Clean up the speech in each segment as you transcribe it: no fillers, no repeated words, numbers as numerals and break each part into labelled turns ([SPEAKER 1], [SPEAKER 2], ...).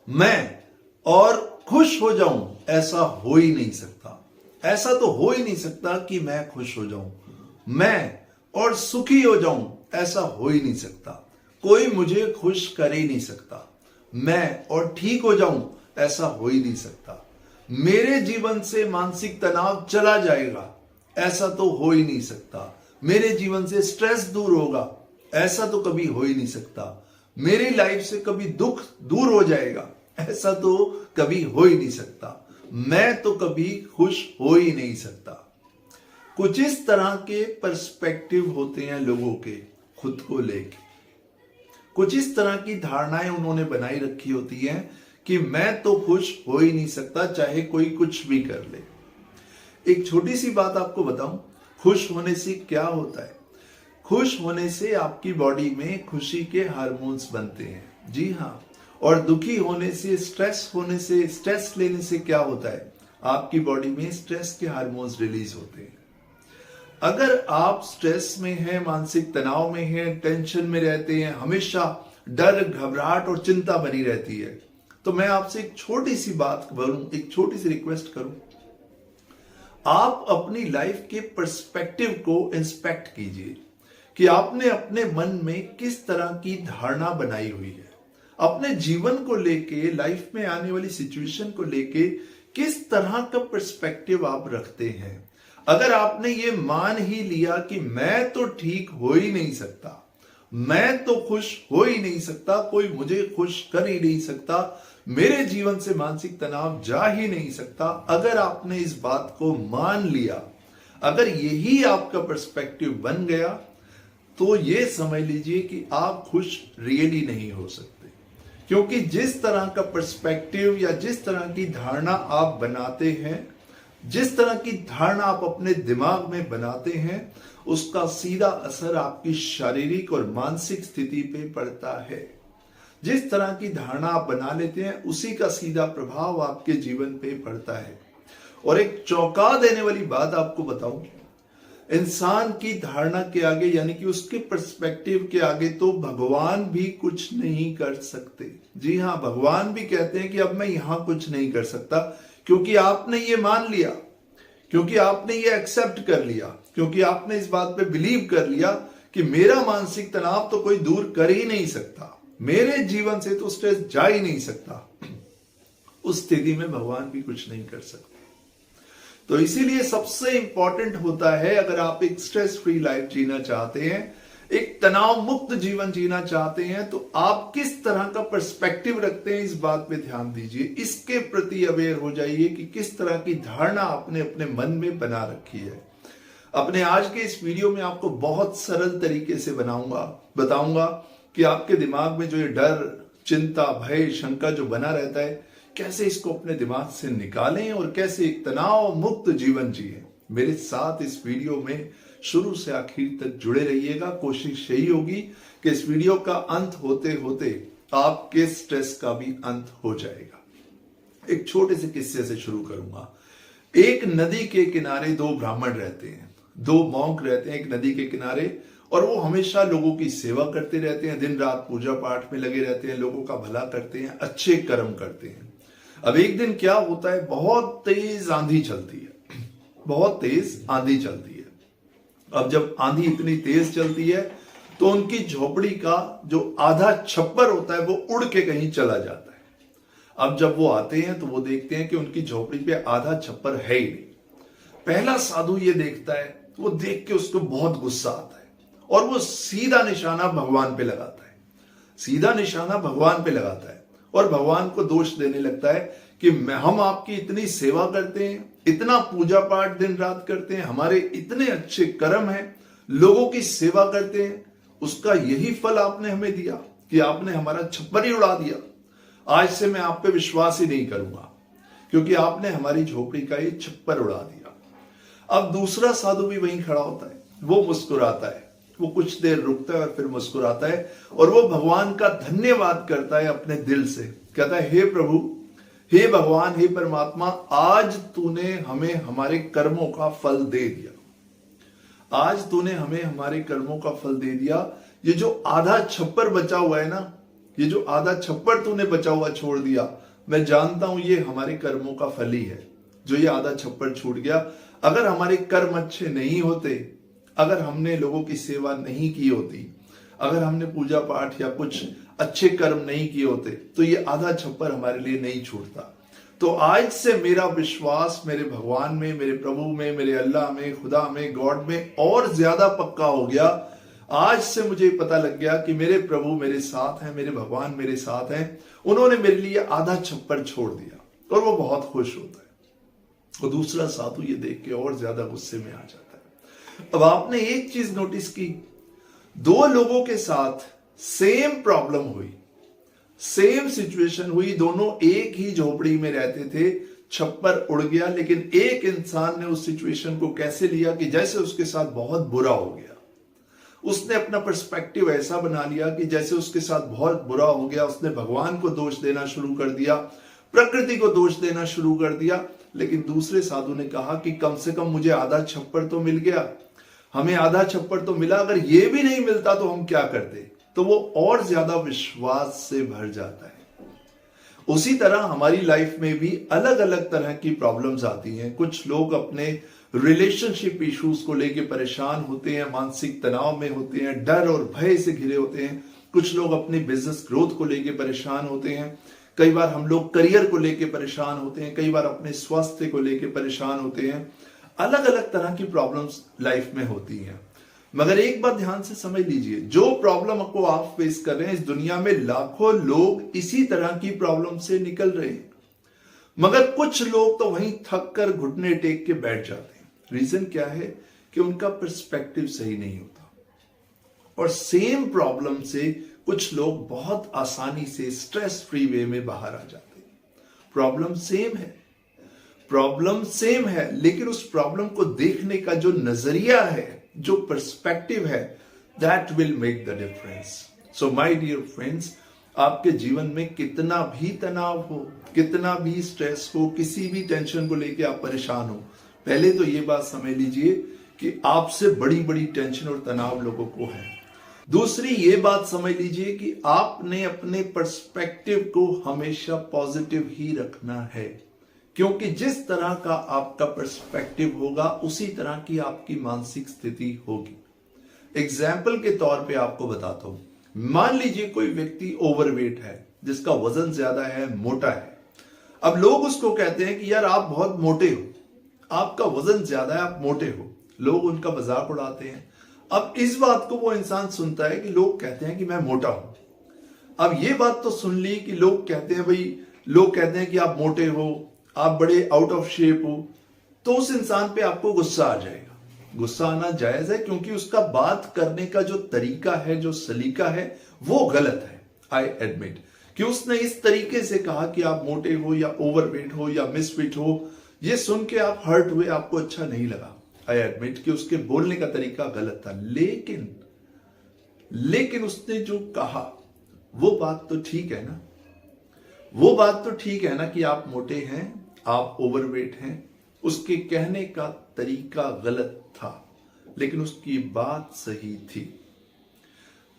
[SPEAKER 1] मैं और खुश हो जाऊं, ऐसा हो ही नहीं सकता। ऐसा तो हो ही नहीं सकता कि मैं खुश हो जाऊं। मैं और सुखी हो जाऊं, ऐसा हो ही नहीं सकता। कोई मुझे खुश कर ही नहीं सकता। मैं और ठीक हो जाऊं, ऐसा हो ही नहीं सकता। मेरे जीवन से मानसिक तनाव चला जाएगा, ऐसा तो हो ही नहीं सकता। मेरे जीवन से स्ट्रेस दूर होगा, ऐसा तो कभी हो ही नहीं सकता। मेरी लाइफ से कभी दुख दूर हो जाएगा, ऐसा तो कभी हो ही नहीं सकता। मैं तो कभी खुश हो ही नहीं सकता। कुछ इस तरह के पर्सपेक्टिव होते हैं लोगों के खुद को लेके। कुछ इस तरह की धारणाएं उन्होंने बनाई रखी होती हैं कि मैं तो खुश हो ही नहीं सकता, चाहे कोई कुछ भी कर ले। एक छोटी सी बात आपको बताऊं, खुश होने से क्या होता है। खुश होने से आपकी बॉडी में खुशी के हार्मोन्स बनते हैं। जी हाँ। और दुखी होने से, स्ट्रेस लेने से क्या होता है, आपकी बॉडी में स्ट्रेस के हार्मोन्स रिलीज होते हैं। अगर आप स्ट्रेस में हैं, मानसिक तनाव में हैं, टेंशन में रहते हैं, हमेशा डर, घबराहट और चिंता बनी रहती है, तो मैं आपसे एक छोटी सी बात करूं, एक छोटी सी रिक्वेस्ट करूं। आप अपनी लाइफ के पर्सपेक्टिव को इंस्पेक्ट कीजिए कि आपने अपने मन में किस तरह की धारणा बनाई हुई है। अपने जीवन को लेके, लाइफ में आने वाली सिचुएशन को लेके किस तरह का पर्सपेक्टिव आप रखते हैं। अगर आपने ये मान ही लिया कि मैं तो ठीक हो ही नहीं सकता, मैं तो खुश हो ही नहीं सकता, कोई मुझे खुश कर ही नहीं सकता, मेरे जीवन से मानसिक तनाव जा ही नहीं सकता, अगर आपने इस बात को मान लिया, अगर यही आपका पर्सपेक्टिव बन गया, तो ये समझ लीजिए कि आप खुश रियली नहीं हो सकते। क्योंकि जिस तरह का पर्सपेक्टिव या जिस तरह की धारणा आप बनाते हैं, जिस तरह की धारणा आप अपने दिमाग में बनाते हैं, उसका सीधा असर आपकी शारीरिक और मानसिक स्थिति पे पड़ता है। जिस तरह की धारणा आप बना लेते हैं, उसी का सीधा प्रभाव आपके जीवन पे पड़ता है। और एक चौंका देने वाली बात आपको बताऊं, इंसान की धारणा के आगे, यानी कि उसके पर्सपेक्टिव के आगे तो भगवान भी कुछ नहीं कर सकते। जी हां, भगवान भी कहते हैं कि अब मैं यहां कुछ नहीं कर सकता, क्योंकि आपने ये मान लिया, क्योंकि आपने ये एक्सेप्ट कर लिया, क्योंकि आपने इस बात पे बिलीव कर लिया कि मेरा मानसिक तनाव तो कोई दूर कर ही नहीं सकता, मेरे जीवन से तो स्ट्रेस जा ही नहीं सकता। उस स्थिति में भगवान भी कुछ नहीं कर सकते। तो इसीलिए सबसे इंपॉर्टेंट होता है, अगर आप एक स्ट्रेस फ्री लाइफ जीना चाहते हैं, एक तनाव मुक्त जीवन जीना चाहते हैं, तो आप किस तरह का पर्सपेक्टिव रखते हैं, इस बात पे ध्यान दीजिए। इसके प्रति अवेयर हो जाइए कि किस तरह की धारणा आपने अपने मन में बना रखी है। अपने आज के इस वीडियो में आपको बहुत सरल तरीके से बताऊंगा कि आपके दिमाग में जो ये डर, चिंता, भय, शंका जो बना रहता है, कैसे इसको अपने दिमाग से निकालें और कैसे एक तनाव मुक्त जीवन जिए। मेरे साथ इस वीडियो में शुरू से आखिर तक जुड़े रहिएगा। कोशिश यही होगी कि इस वीडियो का अंत होते होते आपके स्ट्रेस का भी अंत हो जाएगा। एक छोटे से किस्से से शुरू करूंगा। एक नदी के किनारे दो ब्राह्मण रहते हैं, दो मॉन्क रहते हैं एक नदी के किनारे, और वो हमेशा लोगों की सेवा करते रहते हैं, दिन रात पूजा पाठ में लगे रहते हैं, लोगों का भला करते हैं, अच्छे कर्म करते हैं। अब एक दिन क्या होता है, बहुत तेज आंधी चलती है, बहुत तेज आंधी चलती है। अब जब आंधी इतनी तेज चलती है तो उनकी झोपड़ी का जो आधा छप्पर होता है वो उड़ के कहीं चला जाता है। अब जब वो आते हैं तो वो देखते हैं कि उनकी झोपड़ी पे आधा छप्पर है ही नहीं। पहला साधु ये देखता है, वो देख के उसको बहुत गुस्सा आता है और वो सीधा निशाना भगवान पे लगाता है, सीधा निशाना भगवान पे लगाता है और भगवान को दोष देने लगता है कि हम आपकी इतनी सेवा करते हैं, इतना पूजा पाठ दिन रात करते हैं, हमारे इतने अच्छे कर्म हैं, लोगों की सेवा करते हैं, उसका यही फल आपने हमें दिया कि आपने हमारा छप्पर ही उड़ा दिया। आज से मैं आप पे विश्वास ही नहीं करूंगा, क्योंकि आपने हमारी झोपड़ी का ये छप्पर उड़ा दिया। अब दूसरा साधु भी वहीं खड़ा होता है, वो मुस्कुराता है, वो कुछ देर रुकता है और फिर मुस्कुराता है और वो भगवान का धन्यवाद करता है अपने दिल से। कहता है, हे प्रभु, हे भगवान, हे परमात्मा, आज तूने हमें हमारे कर्मों का फल दे दिया, आज तूने हमें हमारे कर्मों का फल दे दिया। ये जो आधा छप्पर बचा हुआ है ना, ये जो आधा छप्पर तूने बचा हुआ छोड़ दिया, मैं जानता हूं ये हमारे कर्मों का फल ही है। जो ये आधा छप्पर छूट गया, अगर हमारे कर्म अच्छे नहीं होते, अगर हमने लोगों की सेवा नहीं की होती, अगर हमने पूजा पाठ या कुछ अच्छे कर्म नहीं किए होते, तो ये आधा छप्पर हमारे लिए नहीं छूटता। तो आज से मेरा विश्वास मेरे भगवान में, मेरे प्रभु में, मेरे अल्लाह में, खुदा में, गॉड में और ज्यादा पक्का हो गया। आज से मुझे पता लग गया कि मेरे प्रभु मेरे साथ हैं, मेरे भगवान मेरे साथ हैं। उन्होंने मेरे लिए आधा छप्पर छोड़ दिया और वो बहुत खुश होता है। और दूसरा साधु ये देख के और ज्यादा गुस्से में आ जाता है। अब आपने एक चीज नोटिस की, दो लोगों के साथ सेम प्रॉब्लम हुई, सेम सिचुएशन हुई, दोनों एक ही झोपड़ी में रहते थे, छप्पर उड़ गया, लेकिन एक इंसान ने उस सिचुएशन को कैसे लिया कि जैसे उसके साथ बहुत बुरा हो गया। उसने अपना पर्सपेक्टिव ऐसा बना लिया कि जैसे उसके साथ बहुत बुरा हो गया। उसने भगवान को दोष देना शुरू कर दिया, प्रकृति को दोष देना शुरू कर दिया। लेकिन दूसरे साधु ने कहा कि कम से कम मुझे आधा छप्पर तो मिल गया, हमें आधा छप्पर तो मिला, अगर ये भी नहीं मिलता तो हम क्या करते। तो वो और ज्यादा विश्वास से भर जाता है। उसी तरह हमारी लाइफ में भी अलग अलग तरह की प्रॉब्लम्स आती हैं। कुछ लोग अपने रिलेशनशिप इश्यूज को लेके परेशान होते हैं, मानसिक तनाव में होते हैं, डर और भय से घिरे होते हैं। कुछ लोग अपने बिजनेस ग्रोथ को लेके परेशान होते हैं। कई बार हम लोग करियर को लेके परेशान होते हैं, कई बार अपने स्वास्थ्य को लेके परेशान होते हैं। अलग अलग तरह की प्रॉब्लम्स लाइफ में होती हैं। मगर एक बात ध्यान से समझ लीजिए, जो प्रॉब्लम को आप फेस कर रहे हैं, इस दुनिया में लाखों लोग इसी तरह की प्रॉब्लम से निकल रहे हैं। मगर कुछ लोग तो वहीं थक कर घुटने टेक के बैठ जाते हैं। रीजन क्या है कि उनका पर्सपेक्टिव सही नहीं होता। और सेम प्रॉब्लम से कुछ लोग बहुत आसानी से स्ट्रेस फ्री वे में बाहर आ जाते हैं। प्रॉब्लम सेम है, लेकिन उस प्रॉब्लम को देखने का जो नजरिया है, जो पर्सपेक्टिव है, that will make the difference. So my dear friends, आपके जीवन में कितना भी तनाव हो, कितना भी स्ट्रेस हो, किसी भी टेंशन को लेके आप परेशान हो, पहले तो ये बात समझ लीजिए कि आपसे बड़ी बड़ी टेंशन और तनाव लोगों को है। दूसरी ये बात समझ लीजिए कि आपने अपने पर्सपेक्टिव को हमेशा पॉजिटिव ही रखना है, क्योंकि जिस तरह का आपका पर्सपेक्टिव होगा उसी तरह की आपकी मानसिक स्थिति होगी। एग्जाम्पल के तौर पे आपको बताता हूं, मान लीजिए कोई व्यक्ति ओवरवेट है, जिसका वजन ज्यादा है, मोटा है। अब लोग उसको कहते हैं कि यार आप बहुत मोटे हो, आपका वजन ज्यादा है, आप मोटे हो। लोग उनका मजाक उड़ाते हैं। अब इस बात को वो इंसान सुनता है कि लोग कहते हैं कि मैं मोटा हूं। अब ये बात तो सुन ली कि लोग कहते हैं, भाई लोग कहते हैं कि आप मोटे हो, आप बड़े आउट ऑफ शेप हो, तो उस इंसान पे आपको गुस्सा आ जाएगा। गुस्सा आना जायज है, क्योंकि उसका बात करने का जो तरीका है, जो सलीका है, वो गलत है। आई एडमिट कि उसने इस तरीके से कहा कि आप मोटे हो या ओवरवेट हो या मिसफिट हो, ये सुन के आप हर्ट हुए, आपको अच्छा नहीं लगा। आई एडमिट कि उसके बोलने का तरीका गलत था, लेकिन उसने जो कहा वो बात तो ठीक है ना। वो बात तो ठीक है ना कि आप मोटे हैं, आप ओवरवेट हैं। उसके कहने का तरीका गलत था, लेकिन उसकी बात सही थी।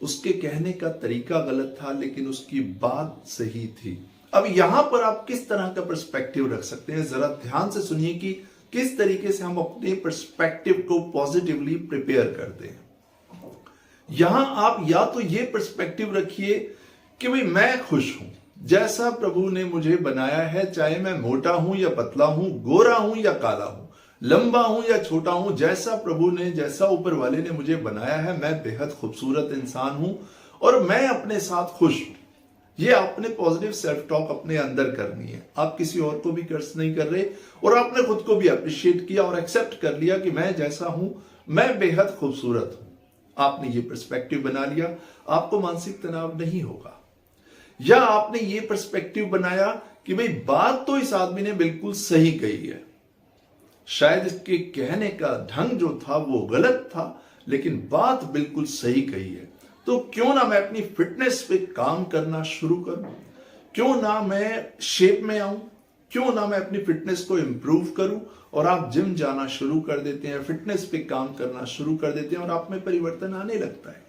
[SPEAKER 1] उसके कहने का तरीका गलत था, लेकिन उसकी बात सही थी। अब यहां पर आप किस तरह का पर्सपेक्टिव रख सकते हैं, जरा ध्यान से सुनिए कि किस तरीके से हम अपने पर्सपेक्टिव को पॉजिटिवली प्रिपेयर करते हैं। यहां आप या तो ये पर्सपेक्टिव रखिए कि भाई मैं खुश हूं, जैसा प्रभु ने मुझे बनाया है, चाहे मैं मोटा हूं या पतला हूं, गोरा हूं या काला हूं, लंबा हूं या छोटा हूं, जैसा प्रभु ने, जैसा ऊपर वाले ने मुझे बनाया है, मैं बेहद खूबसूरत इंसान हूं और मैं अपने साथ खुश हूं। ये आपने पॉजिटिव सेल्फ टॉक अपने अंदर करनी है। आप किसी और को भी कर्ज नहीं कर रहे और आपने खुद को भी अप्रिशिएट किया और एक्सेप्ट कर लिया कि मैं जैसा हूं, मैं बेहद खूबसूरत हूं। आपने ये पर्सपेक्टिव बना लिया, आपको मानसिक तनाव नहीं होगा। या आपने ये पर्सपेक्टिव बनाया कि भाई बात तो इस आदमी ने बिल्कुल सही कही है, शायद इसके कहने का ढंग जो था वो गलत था, लेकिन बात बिल्कुल सही कही है, तो क्यों ना मैं अपनी फिटनेस पे काम करना शुरू करूं, क्यों ना मैं शेप में आऊं, क्यों ना मैं अपनी फिटनेस को इंप्रूव करूं। और आप जिम जाना शुरू कर देते हैं, फिटनेस पे काम करना शुरू कर देते हैं और आप में परिवर्तन आने लगता है।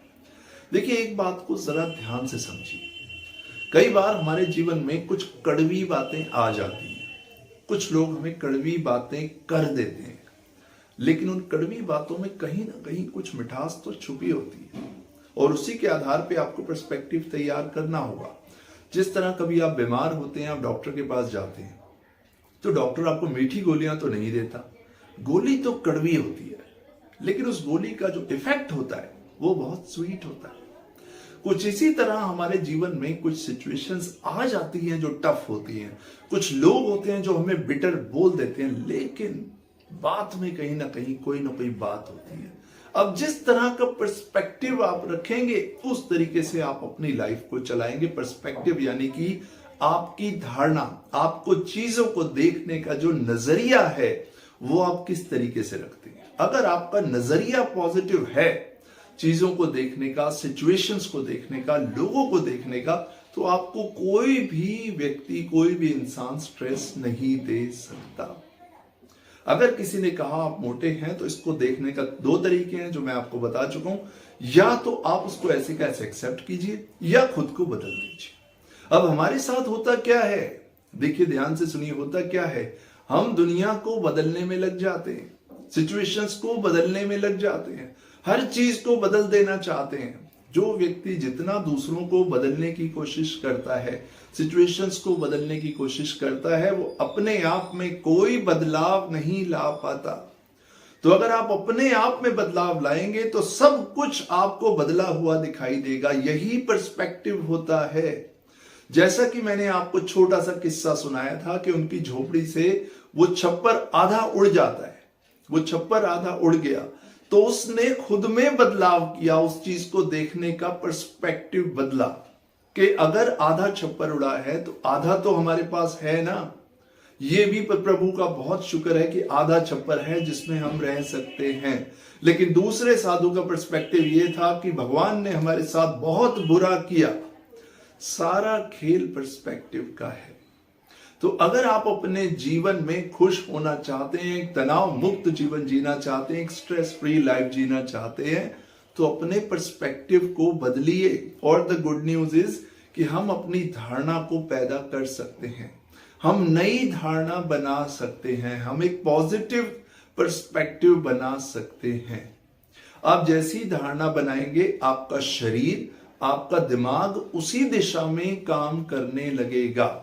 [SPEAKER 1] देखिए, एक बात को जरा ध्यान से समझिए, कई बार हमारे जीवन में कुछ कड़वी बातें आ जाती हैं, कुछ लोग हमें कड़वी बातें कर देते हैं, लेकिन उन कड़वी बातों में कहीं ना कहीं कुछ मिठास तो छुपी होती है और उसी के आधार पे आपको पर्सपेक्टिव तैयार करना होगा। जिस तरह कभी आप बीमार होते हैं, आप डॉक्टर के पास जाते हैं तो डॉक्टर आपको मीठी गोलियां तो नहीं देता, गोली तो कड़वी होती है, लेकिन उस गोली का जो इफेक्ट होता है वो बहुत स्वीट होता है। कुछ इसी तरह हमारे जीवन में कुछ सिचुएशंस आ जाती हैं जो टफ होती हैं, कुछ लोग होते हैं जो हमें बिटर बोल देते हैं, लेकिन बात में कहीं ना कोई बात होती है। अब जिस तरह का पर्सपेक्टिव आप रखेंगे उस तरीके से आप अपनी लाइफ को चलाएंगे। पर्सपेक्टिव यानी कि आपकी धारणा, आपको चीजों को देखने का जो नजरिया है वो आप किस तरीके से रखते हैं। अगर आपका नजरिया पॉजिटिव है चीजों को देखने का, सिचुएशंस को देखने का, लोगों को देखने का, तो आपको कोई भी व्यक्ति, कोई भी इंसान स्ट्रेस नहीं दे सकता। अगर किसी ने कहा आप मोटे हैं तो इसको देखने का दो तरीके हैं जो मैं आपको बता चुका हूं, या तो आप उसको ऐसे का ऐसे एक्सेप्ट कीजिए या खुद को बदल दीजिए। अब हमारे साथ होता क्या है, देखिए ध्यान से सुनिए, होता क्या है, हम दुनिया को बदलने में लग जाते हैं, सिचुएशंस को बदलने में लग जाते हैं, हर चीज को बदल देना चाहते हैं। जो व्यक्ति जितना दूसरों को बदलने की कोशिश करता है, सिचुएशंस को बदलने की कोशिश करता है, वो अपने आप में कोई बदलाव नहीं ला पाता। तो अगर आप अपने आप में बदलाव लाएंगे तो सब कुछ आपको बदला हुआ दिखाई देगा। यही पर्सपेक्टिव होता है। जैसा कि मैंने आपको छोटा सा किस्सा सुनाया था कि उनकी झोपड़ी से वो छप्पर आधा उड़ जाता है, वो छप्पर आधा उड़ गया तो उसने खुद में बदलाव किया, उस चीज को देखने का पर्सपेक्टिव बदला कि अगर आधा छप्पर उड़ा है तो आधा तो हमारे पास है ना। ये भी प्रभु का बहुत शुक्र है कि आधा छप्पर है जिसमें हम रह सकते हैं। लेकिन दूसरे साधु का पर्सपेक्टिव ये था कि भगवान ने हमारे साथ बहुत बुरा किया। सारा खेल पर्सपेक्टिव का है। तो अगर आप अपने जीवन में खुश होना चाहते हैं, एक तनाव मुक्त जीवन जीना चाहते हैं, एक स्ट्रेस फ्री लाइफ जीना चाहते हैं, तो अपने पर्सपेक्टिव को बदलिए। और द गुड न्यूज इज कि हम अपनी धारणा को पैदा कर सकते हैं, हम नई धारणा बना सकते हैं, हम एक पॉजिटिव पर्सपेक्टिव बना सकते हैं। आप जैसी धारणा बनाएंगे आपका शरीर, आपका दिमाग उसी दिशा में काम करने लगेगा।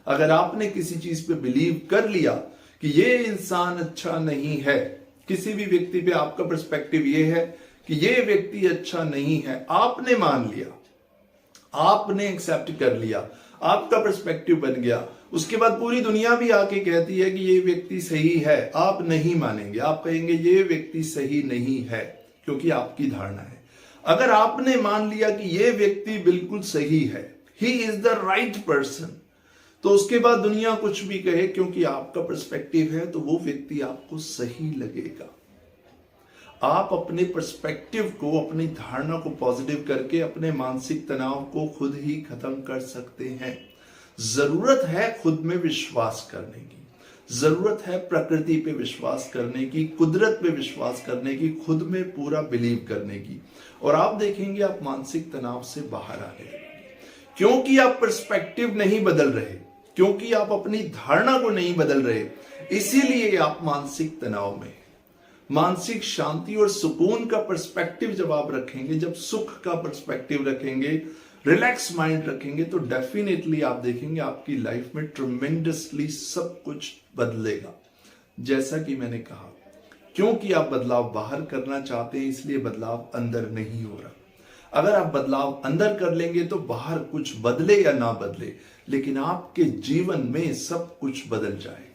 [SPEAKER 1] अगर आपने किसी चीज पे बिलीव कर लिया कि ये इंसान अच्छा नहीं है, किसी भी व्यक्ति पे आपका पर्सपेक्टिव ये है कि ये व्यक्ति अच्छा नहीं है, आपने मान लिया, आपने एक्सेप्ट कर लिया, आपका पर्सपेक्टिव बन गया, उसके बाद पूरी दुनिया भी आके कहती है कि ये व्यक्ति सही है, आप नहीं मानेंगे, आप कहेंगे ये व्यक्ति सही नहीं है, क्योंकि आपकी धारणा है। अगर आपने मान लिया कि ये व्यक्ति बिल्कुल सही है, he is the right person, तो उसके बाद दुनिया कुछ भी कहे, क्योंकि आपका पर्सपेक्टिव है तो वो व्यक्ति आपको सही लगेगा। आप अपने पर्सपेक्टिव को, अपनी धारणा को पॉजिटिव करके अपने मानसिक तनाव को खुद ही खत्म कर सकते हैं। जरूरत है खुद में विश्वास करने की, जरूरत है प्रकृति पे विश्वास करने की, कुदरत पे विश्वास करने की, खुद में पूरा बिलीव करने की, और आप देखेंगे आप मानसिक तनाव से बाहर आने लगेंगे। क्योंकि आप पर्सपेक्टिव नहीं बदल रहे, क्योंकि आप अपनी धारणा को नहीं बदल रहे, इसीलिए आप मानसिक तनाव में। मानसिक शांति और सुकून का पर्सपेक्टिव जब आप रखेंगे, जब सुख का पर्सपेक्टिव रखेंगे, रिलैक्स माइंड रखेंगे, तो डेफिनेटली आप देखेंगे आपकी लाइफ में ट्रेमेंडसली सब कुछ बदलेगा। जैसा कि मैंने कहा, क्योंकि आप बदलाव बाहर करना चाहते हैं, इसलिए बदलाव अंदर नहीं हो रहा। अगर आप बदलाव अंदर कर लेंगे तो बाहर कुछ बदले या ना बदले, लेकिन आपके जीवन में सब कुछ बदल जाएगा।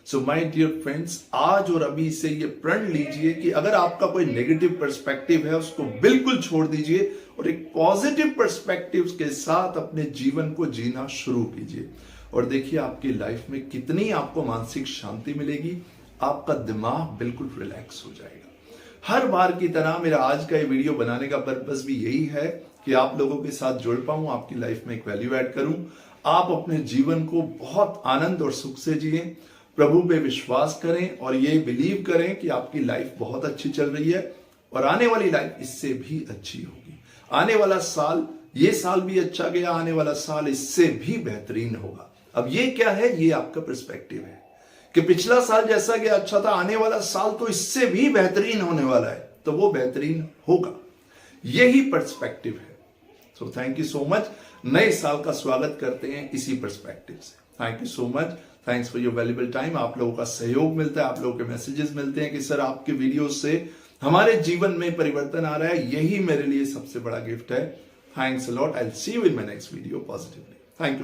[SPEAKER 1] सो माय डियर फ्रेंड्स, आज और अभी से ये प्रण लीजिए कि अगर आपका कोई नेगेटिव पर्सपेक्टिव है उसको बिल्कुल छोड़ दीजिए और एक पॉजिटिव पर्सपेक्टिव के साथ अपने जीवन को जीना शुरू कीजिए। और देखिए आपकी लाइफ में कितनी आपको मानसिक शांति मिलेगी, आपका दिमाग बिल्कुल रिलैक्स हो जाएगा। हर बार की तरह मेरा आज का ये वीडियो बनाने का पर्पस भी यही है कि आप लोगों के साथ जुड़ पाऊं, आपकी लाइफ में एक वैल्यू ऐड करूं, आप अपने जीवन को बहुत आनंद और सुख से जिएं, प्रभु पे विश्वास करें और ये बिलीव करें कि आपकी लाइफ बहुत अच्छी चल रही है और आने वाली लाइफ इससे भी अच्छी होगी। आने वाला साल ये साल भी अच्छा गया, आने वाला साल इससे भी बेहतरीन होगा। अब ये क्या है, ये आपका पर्सपेक्टिव है कि पिछला साल जैसा गया अच्छा था, आने वाला साल तो इससे भी बेहतरीन होने वाला है, तो वो बेहतरीन होगा। यही पर्सपेक्टिव है। So thank you so much. नए साल का स्वागत करते हैं इसी पर्सपेक्टिव से। Thank you so much. Thanks for your valuable time. आप लोगों का सहयोग मिलता है, आप लोगों के मैसेजेस मिलते हैं कि सर आपके वीडियो से हमारे जीवन में परिवर्तन आ रहा है। यही मेरे लिए सबसे बड़ा गिफ्ट है। Thanks a lot. I will see you in my next video positively. Thank you.